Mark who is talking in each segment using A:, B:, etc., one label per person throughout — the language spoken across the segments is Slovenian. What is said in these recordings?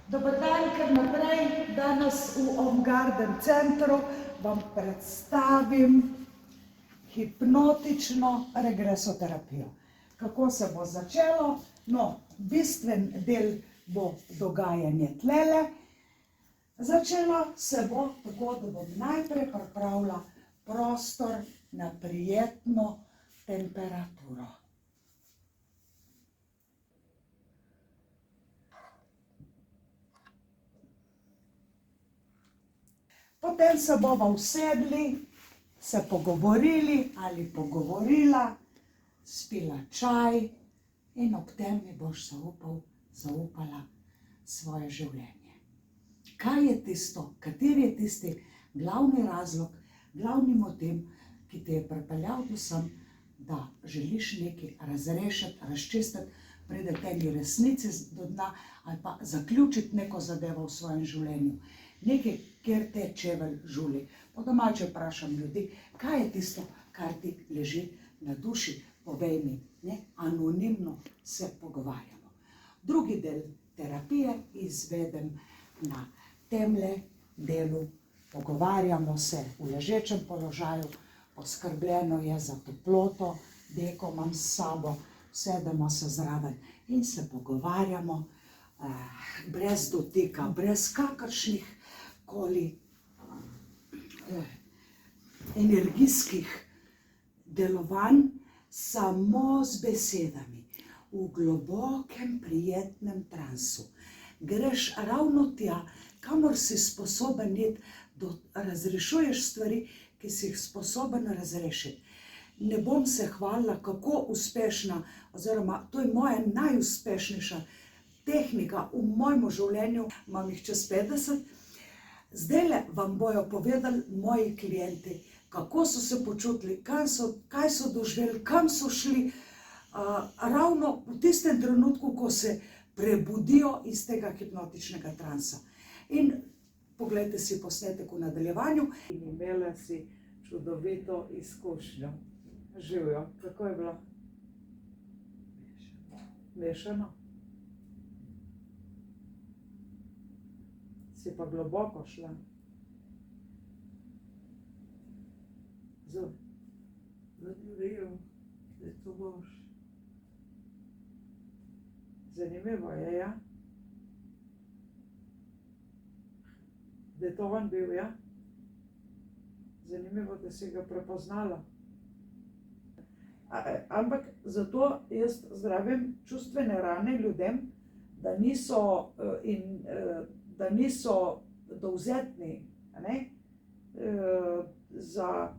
A: Dober dan, kar naprej. Danes v Home Garden centru vam predstavim hipnotično regresoterapijo. Kako se bo začelo? No, bistven del bo dogajanje tlele. Začelo se bo tako, da bom najprej pripravila prostor na prijetno temperaturo. Potem se bomo usedli, se pogovorili ali pogovorila, spila čaj in ob tem mi boš zaupala svoje življenje. Kaj je tisto, kateri je tisti glavni razlog, glavni motiv, ki te je pripeljal do sem, da želiš nekaj razrešiti, razčistiti, priti tej resnici do dna ali pa zaključiti neko zadevo v svojem življenju. Nekaj, kjer te čevelj žuli. Po domače vprašam ljudi, kaj je tisto, kar ti leži na duši, povej mi, ne? Anonimno se pogovarjamo. Drugi del terapije izvedem na temle delu, pogovarjamo se v ležečem položaju, poskrbljeno je za toploto, deko imam s sabo, usedemo se zraven in se pogovarjamo brez dotika, brez kakršnih koli energijskih delovanj, samo z besedami, v globokem, prijetnem transu. Greš ravno tja, kamor si sposoben iti, razrešuješ stvari, ki si jih sposoben razrešiti. Ne bom se hvalila, kako uspešna, oziroma to je moja najuspešnejša tehnika v mojem življenju, imam jih čez 50. Zdajle vam bojo povedali moji klienti, kako so se počutili, kaj so doživeli, kam so šli, ravno v tistem trenutku, ko se prebudijo iz tega hipnotičnega transa. In poglejte si posnetek v nadaljevanju.
B: In imela si čudovito izkušnjo. Živjo, kako je bilo? Mešano. Si pa globoko šla. Zanimivo, da to boš. Zanimivo je, ja? Da je to on bil, ja? Zanimivo, da si ga prepoznala. Ampak zato jaz zdravim čustvene rane ljudem, da niso dovzetni, za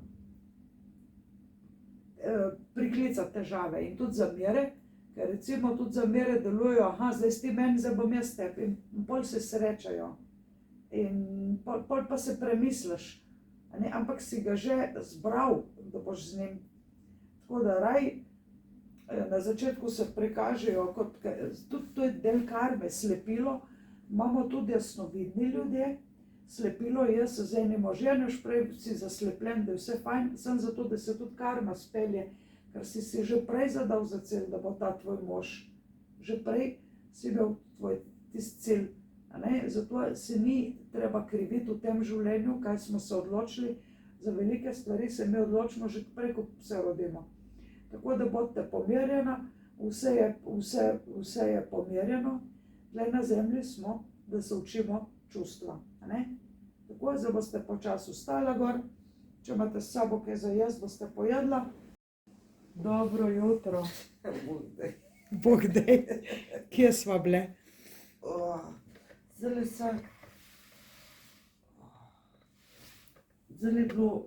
B: priklicati težave in tudi zamere, ker recimo tudi zamere delujejo, zdaj si ti meni, zdaj bom jaz tebi, in pol se srečajo in pol pa se premisliš, ampak si ga že zbral, da boš z njim. Tako da raj na začetku se prikažejo kot, tudi to je del karme, slepilo. Imamo tudi jasnovidni ljudje, slepilo je, se z enim oženeš, prej si zaslepljen, da je vse fajn, sem zato, da se tudi karma spelje, ker si že prej zadal za cilj, da bo ta tvoj mož. Že prej si bil tvoj tisti cilj, zato se ni treba kriviti v tem življenju, kaj smo se odločili, za velike stvari se mi odločimo že prej, ko se rodimo. Tako da bodite pomirjena, vse je pomirjeno. Tle na zemlji smo, da se učimo čustva. Tako, zdaj boste počasi vstala gor, če imate s sabo kaj za jesti, boste pojedla. Dobro jutro. Bog dej. Kje sva bile? Zdajle se je bilo,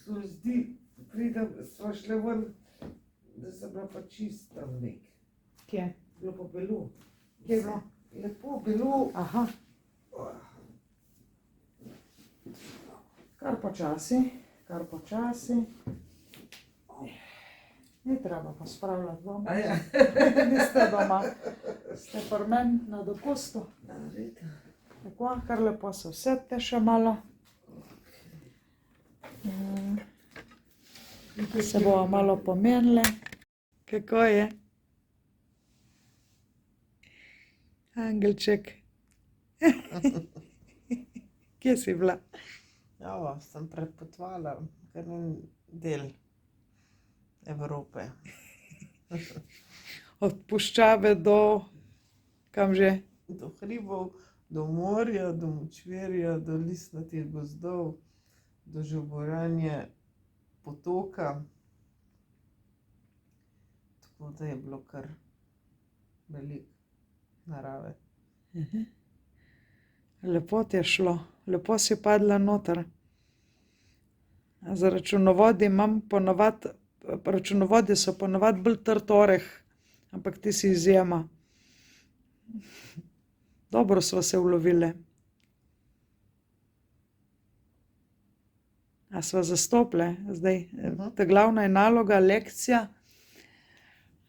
B: se zdi, pridem, sva šle ven, da sem bila pa čista vnek. Kje? Bilo pa belo. Kje je bilo? Lepo bilo. Aha. Kar počasi, kar počasi. Ni treba pospravljati doma. Niste doma. Ste pri meni na dopustu. Tako, kar lepo se usedite še malo. Se bomo malo pomenile. Kako je? Angelček.
A: Kje si bila?
C: Ja, sem prepotovala kar en del Evrope.
A: Od puščave do kam že?
C: Do hribov, do morja, do močvirja, do listnatih gozdov, do žuboranje potoka. Tako da je bilo kar veliko narave.
A: Lepo ti je šlo, lepo si padla noter. Za računovodje imam ponavadi, računovodje so ponavadi bolj trd oreh, ampak ti si izjema. Dobro sva se ulovile. A sva zastopile zdaj? Ta glavna je naloga, lekcija.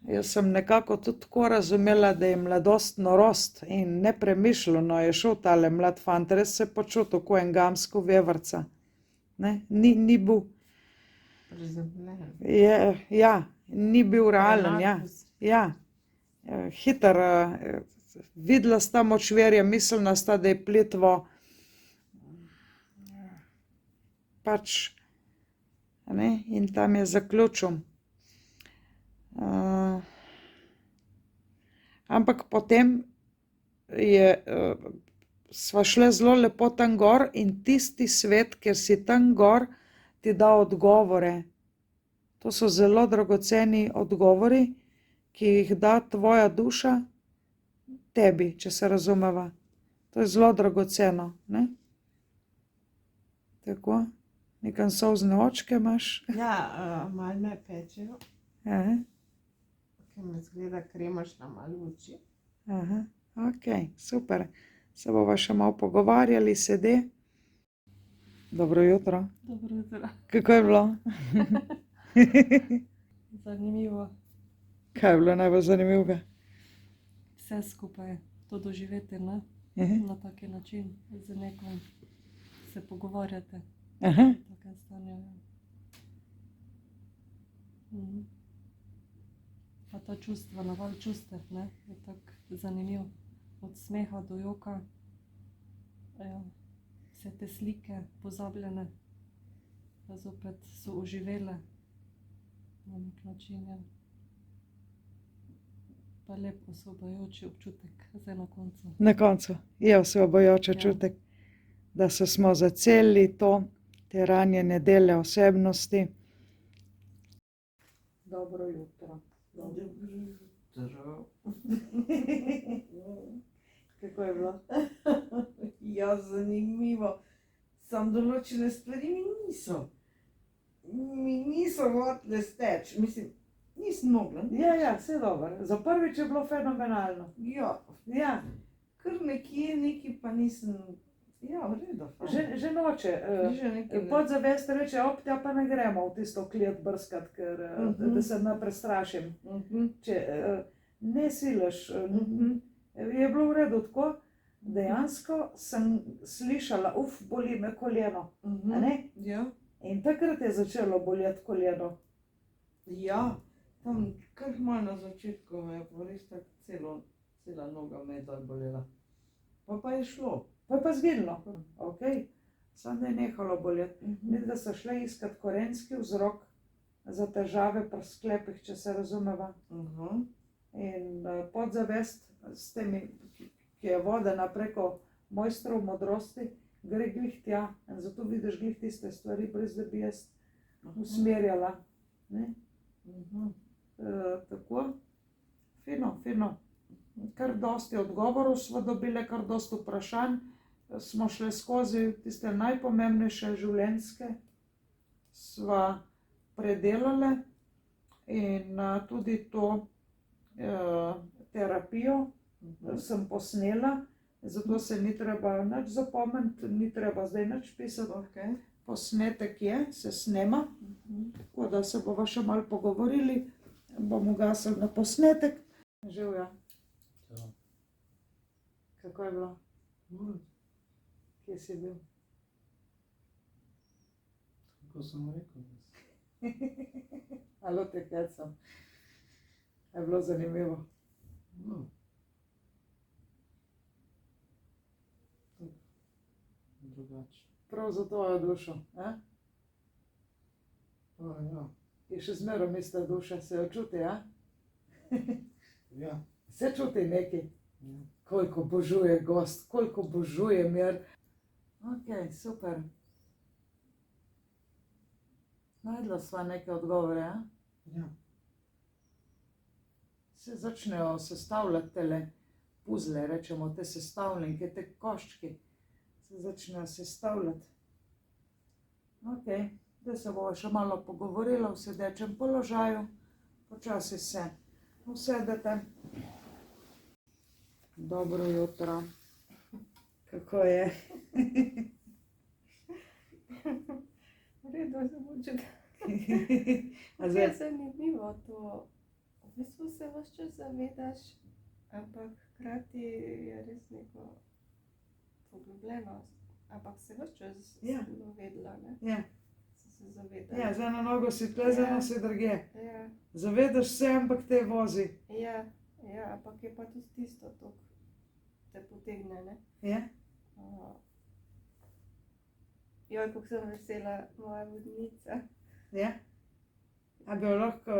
A: Jaz sem nekako tudi tako razumela, da je mladost norost in nepremišljeno je šel tale mlad fant, res se je počutil kot en gamsko vevrca. Ne, ni bil,
C: Prizemljen.
A: ja, ni bil realen, ja. Ja, hiter, videla sta močvirje, mislila sta, da je plitvo. Pač, ne, in tam je zaključil. Ampak potem sva šle zelo lepo tam gor in tisti svet, kjer si tam gor, ti da odgovore. To so zelo dragoceni odgovori, ki jih da tvoja duša tebi, če se razumeva. To je zelo dragoceno, ne? Tako, nekam solzne očke imaš.
C: Ja, malo me pečejo,
A: Aha,
C: ker me zgleda kremašna malo v oči.
A: aha, okej, super. Se bova še malo pogovarjali, sede. Dobro jutro.
D: Dobro jutro.
A: Kako je bilo?
D: Zanimivo.
A: Kaj je bilo najbolj zanimivega?
D: Vse skupaj to doživeti, ne?
A: Aha,
D: Na taki način, z nekom se pogovarjate.
A: aha,
D: V takem stanju, ja. Pa ta čustva, naval čustev, ne? Je tako zanimiv. Od smeha do joka. Ja. Vse te slike pozabljene, pa zopet so oživele na nek način. Ja. Pa lep osvobajoči občutek zdaj na koncu.
A: na koncu je osvobajoč
D: Ja.
A: čutek, da se smo zacelili to, te ranjene dele osebnosti. Dobro jutro.
C: Dobro jutro.
A: Kako je bilo?
C: Ja, zanimivo. Sam določene stvari mi niso hotele steči. Mislim, nisem mogla.
A: Ja, vse dobro. Za prvič je bilo fenomenalno.
C: Ja,
A: Ja,
C: kar nekje neki pa nisem, ja, v redu. fajn.
A: že noče.
C: Že nekaj.
A: Podzavest reče, tja pa ne gremo v tisto klet brskat, ker da se ne prestrašim. Če ne silaš, je bilo v redu tako. Dejansko sem slišala, boli me koleno. A ne?
C: Ja,
A: In takrat je začelo boleti koleno.
C: ja, tam kar malo na začetku me je pa res tako cela noga me je dol bolela. Pa je šlo.
A: Pa je pa zginilo. Okay. Samo da je nehalo boleti. Midva sta šla iskat korenski vzrok za težave pri sklepih, če se razumeva. In podzavest s temi, ki je vodena preko mojstrov modrosti, gre glih tja in zato vidiš glih tiste stvari, brez da bi jaz usmerjala. Ne? Tako, fino. Kar dosti odgovorov smo dobile, kar dosti vprašanj. Smo šle skozi tiste najpomembnejše življenjske, sva predelale in tudi to terapijo sem posnela, zato se ni treba nič zapomniti, ni treba zdaj nič pisati.
C: Okay.
A: Posnetek je, se snema, tako da se bova še malo pogovorili, bom ugasila na posnetek. Živja. Kako je bilo? Kje si bil?
E: Tako sem rekel.
A: Alo te kecam. Je bilo zanimivo.
E: No, drugače.
B: Prav za tvojo dušo.
E: Pa ja,
B: Je še zmeraj ista duša, se jo čuti,
E: ja,
B: Se čuti nekaj.
E: ja.
B: Koliko božuje gost, koliko božuje mir. Ok, super. Najdla sva neke odgovore,
E: Ja,
B: Se začnejo sestavljati tele puzle, rečemo, te sestavljenke, te koščki. Se začnejo sestavljati. Ok, zdaj se bomo še malo pogovorila v sedečem položaju. Počasi se usedete. Dobro jutro. Kako je?
D: V redu se počutim.
B: A
D: Je
B: zdaj,
D: zanimivo to. V bistvu se ves čas zavedaš, ampak hkrati je res neko poglobljenost. Ampak se ves čas
B: Ja.
D: zavedla, ne?
B: ja,
D: Se zavedala.
B: ja, z eno nogo si tle, z eno si drugje.
D: Ja,
B: Zavedaš se, ampak te vozi.
D: ja, ja, ampak je pa tudi tisto, to te potegne, ne?
B: Ja?
D: Joj, kako sem vesela, moja vodnica.
B: Ja? A bi jo lahko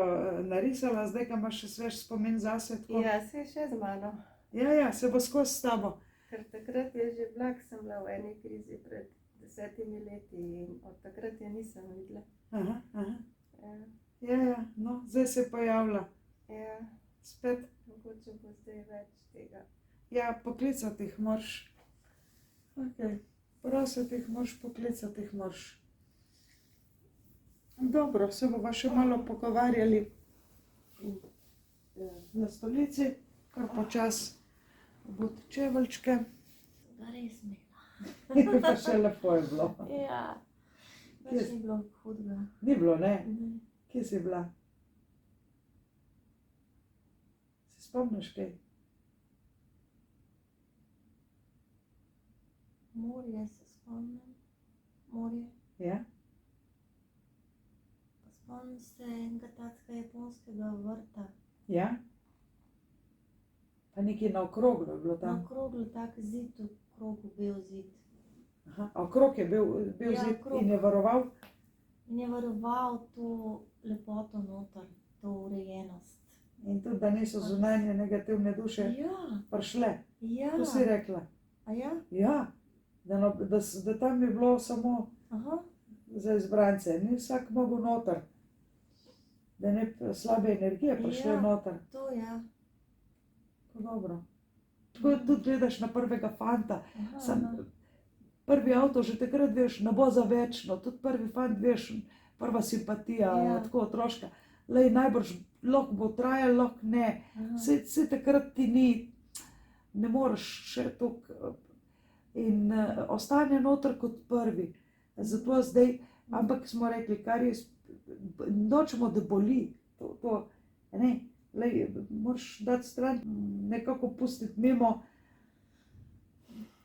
B: narisala, zdaj, ko imaš še svež spomin zase? Tako?
D: Ja, se je še z mano.
B: Ja, se bo skozi s tabo.
D: Ker takrat je že bila, ko sem bila v eni krizi pred 10 leti in od takrat je nisem videla.
B: Aha.
D: Ja,
B: Ja, no, zdaj se pojavlja.
D: ja,
B: Spet.
D: mogoče bo zdaj več tega.
B: Ja, poklicati jih moraš. Ok, prositi jih moraš, poklicati jih moraš. Dobro, se bomo še malo pogovarjali na stolici, kar počas obut čeveljčke.
F: Da res mi.
B: Pa še lepo je bilo.
F: Ja,
B: Kje
F: več ni bilo hudega.
B: Ni bilo, ne?
F: Ne.
B: Kje si bila? Se spomniš kaj?
F: Morje se spomnim. Morje.
B: Ja?
F: Pa spomnim se enega takega japonskega vrta.
B: Ja? Pa nekaj na okroglo je bilo
F: Na
B: tam.
F: okroglu tak zid, v krogu bil zid.
B: Aha, a okrog je bil
F: Ja,
B: zid
F: okrog.
B: in je varoval?
F: In je varoval to lepoto noter, to urejenost.
B: In tudi, da niso zunanje negativne duše
F: Ja,
B: prišle.
F: ja.
B: To si rekla.
F: A ja?
B: Ja, da tam je bilo samo
F: Aha.
B: za izbrance, ni vsak mogel noter. Da ne bi slabe energije prišle
F: Ja.
B: noter.
F: To ja.
B: Tako dobro. Tako tudi gledaš na prvega fanta.
F: Aha,
B: Sam,
F: aha.
B: prvi avto že takrat veš, ne bo za večno, tudi prvi fant veš, prva simpatija,
F: Ja.
B: tako otroška. Lej, najbrž lahko bo trajalo, lahko ne.
F: Aha.
B: Saj takrat ti ni, ne moreš še toliko in ostane noter kot prvi. Zato zdaj, ampak smo rekli, kar je, nočemo, da boli. To, ne, lej, moraš dati stran, nekako pustiti mimo.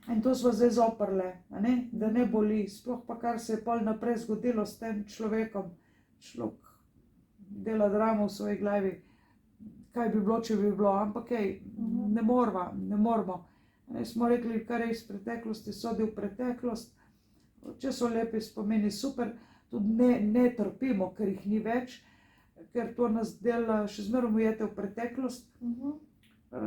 B: In to smo zdaj zoprle, a ne? Da ne boli, sploh pa kar se je pol naprej zgodilo s tem človekom. Človek dela dramo v svoji glavi, kaj bi bilo, če bi bilo, ampak ne moramo. Smo rekli, kar je iz preteklosti, sodi v preteklost. Če so lepi spomini, super, tudi ne trpimo, ker jih ni več, ker to nas dela še zmeraj ujete v preteklost.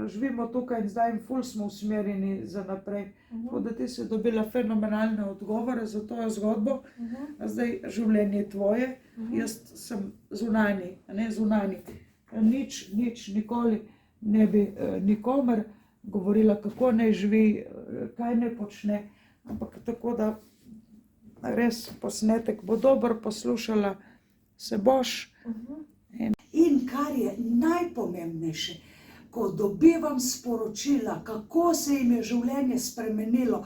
B: Živimo tukaj in zdaj in ful smo usmerjeni za naprej. Tako da ti si dobila fenomenalne odgovore za to zgodbo. Zdaj življenje je tvoje, jaz sem zunanji, a ne zunanji. Nič nikoli ne bi nikomer govorila, kako naj živi, kaj naj počne, ampak tako da res posnetek bo dober, poslušala se boš. In kar je najpomembnejše, ko dobivam sporočila, kako se jim je življenje spremenilo,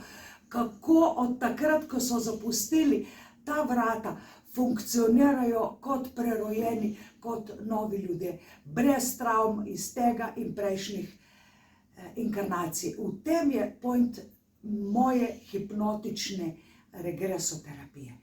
B: kako od takrat, ko so zapustili ta vrata, funkcionirajo kot prerojeni, kot novi ljudje, brez travm iz tega in prejšnjih inkarnacij. V tem je point moje hipnotične regresoterapije.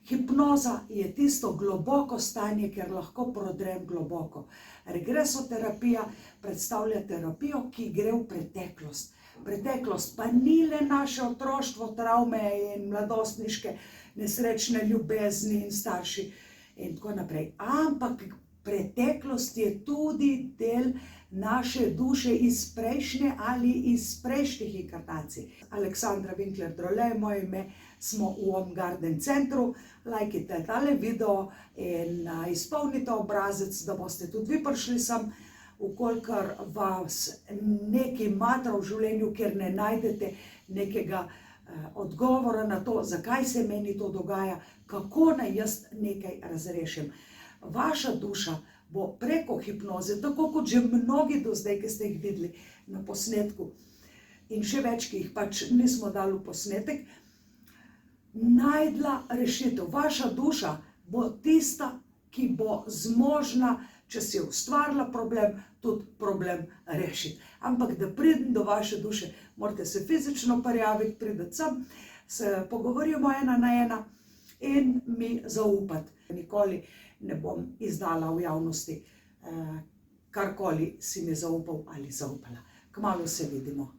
B: Hipnoza je tisto globoko stanje, kjer lahko prodrem globoko. Regresoterapija predstavlja terapijo, ki gre v preteklost.
A: preteklost, pa ni le naše otroštvo, travme in mladostniške nesrečne ljubezni in starši in tako naprej. Ampak preteklost je tudi del naše duše iz prejšnje ali iz prejšnjih inkarnacij. Aleksandra Winkler Drole, moje ime, smo v Home Garden centru. Lajkite tale video in izpolnite obrazec, da boste tudi vi prišli sem, ukolikor vas nekaj matra v življenju, ker ne najdete nekega odgovora na to, zakaj se meni to dogaja, kako naj jaz nekaj razrešim. Vaša duša bo preko hipnoze, tako kot že mnogi do zdaj, ki ste jih videli na posnetku, in še več, ki jih pač nismo dali v posnetek, najdla rešitev. Vaša duša bo tista, ki bo zmožna, če si ustvarila problem, tudi problem rešiti. Ampak da pridem do vaše duše, morate se fizično prijaviti, prideti sem, se pogovorimo 1 na 1 in mi zaupati. Nikoli ne bom izdala v javnosti, karkoli si mi zaupal ali zaupala. Kmalu se vidimo.